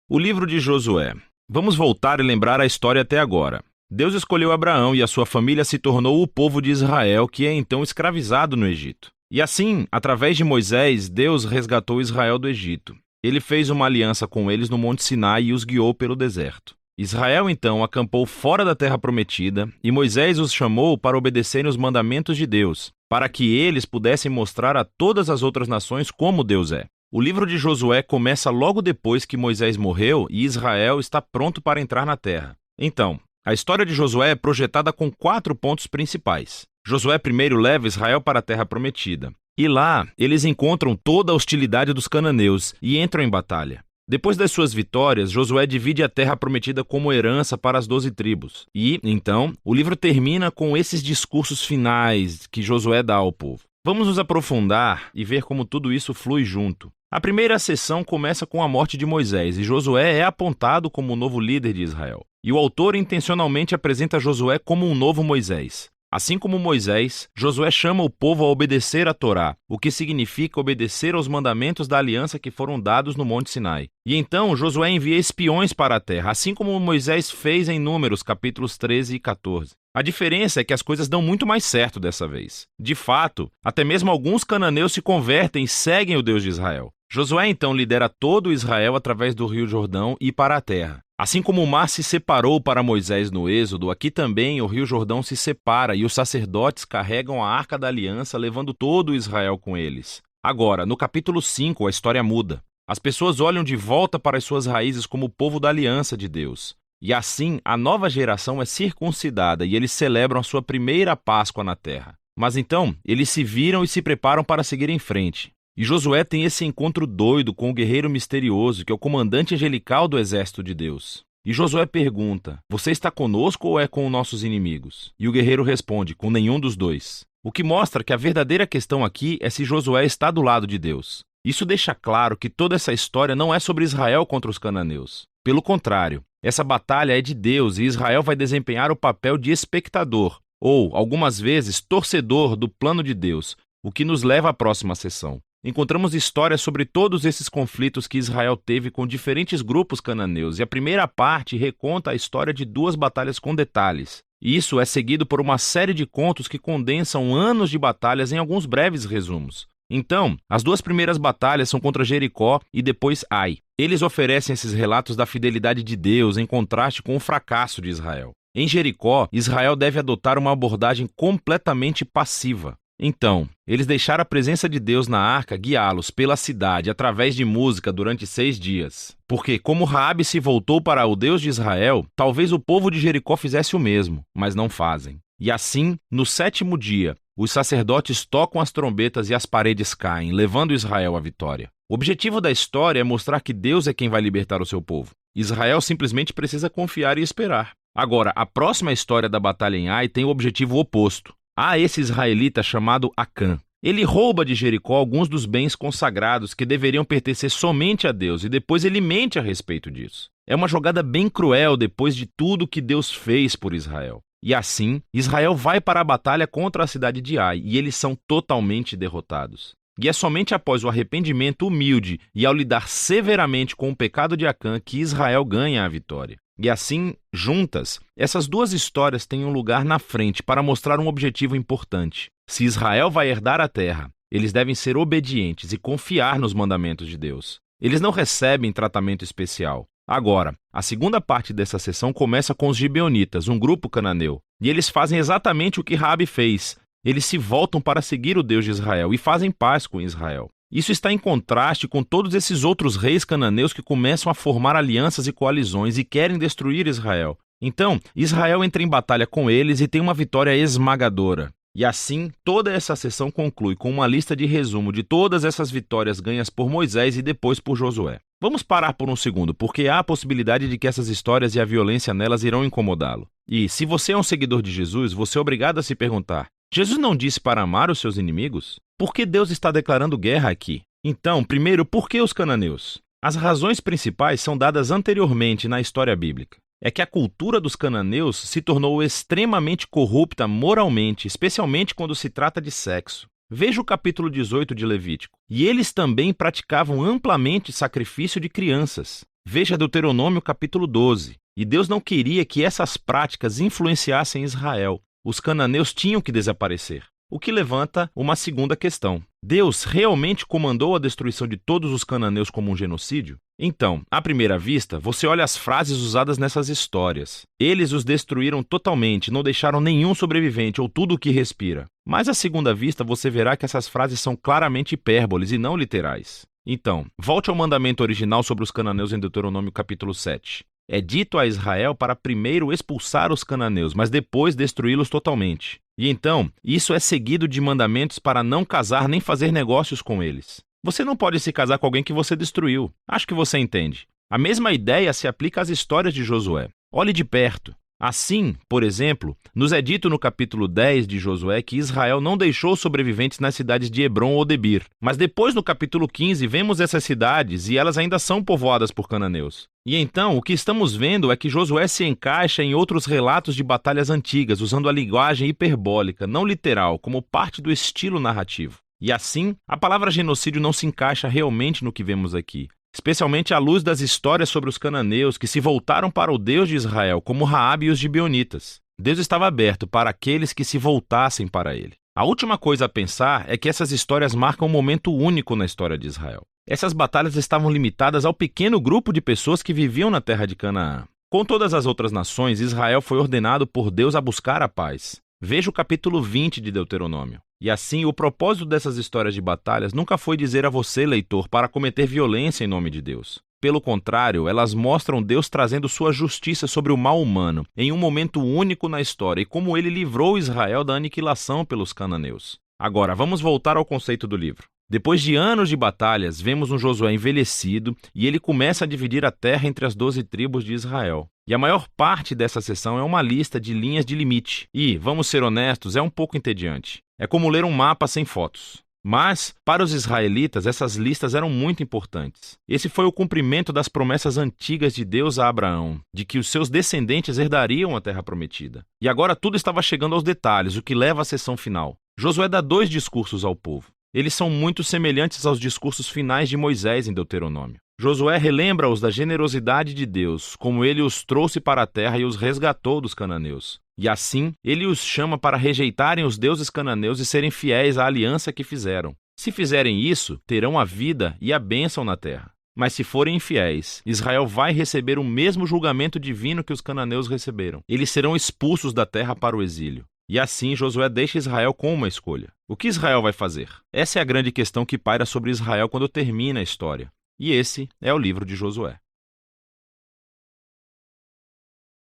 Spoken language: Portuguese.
O livro de Josué. Vamos voltar e lembrar a história até agora. Deus escolheu Abraão e a sua família se tornou o povo de Israel, que é então escravizado no Egito. E assim, através de Moisés, Deus resgatou Israel do Egito. Ele fez uma aliança com eles no Monte Sinai e os guiou pelo deserto. Israel então acampou fora da terra prometida e Moisés os chamou para obedecerem os mandamentos de Deus, para que eles pudessem mostrar a todas as outras nações como Deus é. O livro de Josué começa logo depois que Moisés morreu e Israel está pronto para entrar na terra. Então, a história de Josué é projetada com 4 pontos principais. Josué primeiro leva Israel para a terra prometida. E lá, eles encontram toda a hostilidade dos cananeus e entram em batalha. Depois das suas vitórias, Josué divide a terra prometida como herança para as 12 tribos. E, então, o livro termina com esses discursos finais que Josué dá ao povo. Vamos nos aprofundar e ver como tudo isso flui junto. A primeira sessão começa com a morte de Moisés e Josué é apontado como o novo líder de Israel. E o autor intencionalmente apresenta Josué como um novo Moisés. Assim como Moisés, Josué chama o povo a obedecer a Torá, o que significa obedecer aos mandamentos da aliança que foram dados no Monte Sinai. E então Josué envia espiões para a terra, assim como Moisés fez em Números, capítulos 13 e 14. A diferença é que as coisas dão muito mais certo dessa vez. De fato, até mesmo alguns cananeus se convertem e seguem o Deus de Israel. Josué então lidera todo Israel através do rio Jordão e para a terra. Assim como o mar se separou para Moisés no Êxodo, aqui também o rio Jordão se separa e os sacerdotes carregam a Arca da Aliança, levando todo Israel com eles. Agora, no capítulo 5, a história muda. As pessoas olham de volta para as suas raízes como o povo da aliança de Deus. E assim, a nova geração é circuncidada e eles celebram a sua primeira Páscoa na terra. Mas então, eles se viram e se preparam para seguir em frente. E Josué tem esse encontro doido com o guerreiro misterioso, que é o comandante angelical do exército de Deus. E Josué pergunta: você está conosco ou é com nossos inimigos? E o guerreiro responde: com nenhum dos dois. O que mostra que a verdadeira questão aqui é se Josué está do lado de Deus. Isso deixa claro que toda essa história não é sobre Israel contra os cananeus. Pelo contrário, essa batalha é de Deus e Israel vai desempenhar o papel de espectador, ou, algumas vezes, torcedor do plano de Deus, o que nos leva à próxima sessão. Encontramos histórias sobre todos esses conflitos que Israel teve com diferentes grupos cananeus, e a primeira parte reconta a história de 2 batalhas com detalhes. Isso é seguido por uma série de contos que condensam anos de batalhas em alguns breves resumos. Então, as 2 primeiras batalhas são contra Jericó e depois Ai. Eles oferecem esses relatos da fidelidade de Deus em contraste com o fracasso de Israel. Em Jericó, Israel deve adotar uma abordagem completamente passiva. Então, eles deixaram a presença de Deus na arca guiá-los pela cidade através de música durante 6 dias. Porque, como Raabe se voltou para o Deus de Israel, talvez o povo de Jericó fizesse o mesmo, mas não fazem. E assim, no 7º dia, os sacerdotes tocam as trombetas e as paredes caem, levando Israel à vitória. O objetivo da história é mostrar que Deus é quem vai libertar o seu povo. Israel simplesmente precisa confiar e esperar. Agora, a próxima história da batalha em Ai tem o objetivo oposto. Há esse israelita chamado Acã. Ele rouba de Jericó alguns dos bens consagrados que deveriam pertencer somente a Deus e depois ele mente a respeito disso. É uma jogada bem cruel depois de tudo que Deus fez por Israel. E assim, Israel vai para a batalha contra a cidade de Ai e eles são totalmente derrotados. E é somente após o arrependimento humilde e ao lidar severamente com o pecado de Acã que Israel ganha a vitória. E assim, juntas, essas 2 histórias têm um lugar na frente para mostrar um objetivo importante. Se Israel vai herdar a terra, eles devem ser obedientes e confiar nos mandamentos de Deus. Eles não recebem tratamento especial. Agora, a segunda parte dessa sessão começa com os gibeonitas, um grupo cananeu. E eles fazem exatamente o que Raabe fez. Eles se voltam para seguir o Deus de Israel e fazem paz com Israel. Isso está em contraste com todos esses outros reis cananeus que começam a formar alianças e coalizões e querem destruir Israel. Então, Israel entra em batalha com eles e tem uma vitória esmagadora. E assim, toda essa sessão conclui com uma lista de resumo de todas essas vitórias ganhas por Moisés e depois por Josué. Vamos parar por um segundo, porque há a possibilidade de que essas histórias e a violência nelas irão incomodá-lo. E, se você é um seguidor de Jesus, você é obrigado a se perguntar: Jesus não disse para amar os seus inimigos? Por que Deus está declarando guerra aqui? Então, primeiro, por que os cananeus? As razões principais são dadas anteriormente na história bíblica. É que a cultura dos cananeus se tornou extremamente corrupta moralmente, especialmente quando se trata de sexo. Veja o capítulo 18 de Levítico. E eles também praticavam amplamente sacrifício de crianças. Veja Deuteronômio capítulo 12. E Deus não queria que essas práticas influenciassem Israel. Os cananeus tinham que desaparecer. O que levanta uma segunda questão. Deus realmente comandou a destruição de todos os cananeus como um genocídio? Então, à primeira vista, você olha as frases usadas nessas histórias. Eles os destruíram totalmente, não deixaram nenhum sobrevivente ou tudo o que respira. Mas à segunda vista, você verá que essas frases são claramente hipérboles e não literais. Então, volte ao mandamento original sobre os cananeus em Deuteronômio capítulo 7. É dito a Israel para primeiro expulsar os cananeus, mas depois destruí-los totalmente. E então, isso é seguido de mandamentos para não casar nem fazer negócios com eles. Você não pode se casar com alguém que você destruiu. Acho que você entende. A mesma ideia se aplica às histórias de Josué. Olhe de perto. Assim, por exemplo, nos é dito no capítulo 10 de Josué que Israel não deixou sobreviventes nas cidades de Hebrom ou Debir. Mas depois, no capítulo 15, vemos essas cidades e elas ainda são povoadas por cananeus. E então, o que estamos vendo é que Josué se encaixa em outros relatos de batalhas antigas, usando a linguagem hiperbólica, não literal, como parte do estilo narrativo. E assim, a palavra genocídio não se encaixa realmente no que vemos aqui, especialmente à luz das histórias sobre os cananeus que se voltaram para o Deus de Israel, como Raabe e os gibeonitas. Deus estava aberto para aqueles que se voltassem para ele. A última coisa a pensar é que essas histórias marcam um momento único na história de Israel. Essas batalhas estavam limitadas ao pequeno grupo de pessoas que viviam na terra de Canaã. Com todas as outras nações, Israel foi ordenado por Deus a buscar a paz. Veja o capítulo 20 de Deuteronômio. E assim, o propósito dessas histórias de batalhas nunca foi dizer a você, leitor, para cometer violência em nome de Deus. Pelo contrário, elas mostram Deus trazendo sua justiça sobre o mal humano, em um momento único na história, e como ele livrou Israel da aniquilação pelos cananeus. Agora, vamos voltar ao conceito do livro. Depois de anos de batalhas, vemos um Josué envelhecido e ele começa a dividir a terra entre as 12 tribos de Israel. E a maior parte dessa seção é uma lista de linhas de limite. E, vamos ser honestos, é um pouco entediante. É como ler um mapa sem fotos. Mas, para os israelitas, essas listas eram muito importantes. Esse foi o cumprimento das promessas antigas de Deus a Abraão, de que os seus descendentes herdariam a terra prometida. E agora tudo estava chegando aos detalhes, o que leva à seção final. Josué dá 2 discursos ao povo. Eles são muito semelhantes aos discursos finais de Moisés em Deuteronômio. Josué relembra-os da generosidade de Deus, como ele os trouxe para a terra e os resgatou dos cananeus. E assim, ele os chama para rejeitarem os deuses cananeus e serem fiéis à aliança que fizeram. Se fizerem isso, terão a vida e a bênção na terra. Mas se forem infiéis, Israel vai receber o mesmo julgamento divino que os cananeus receberam. Eles serão expulsos da terra para o exílio. E assim Josué deixa Israel com uma escolha. O que Israel vai fazer? Essa é a grande questão que paira sobre Israel quando termina a história. E esse é o livro de Josué.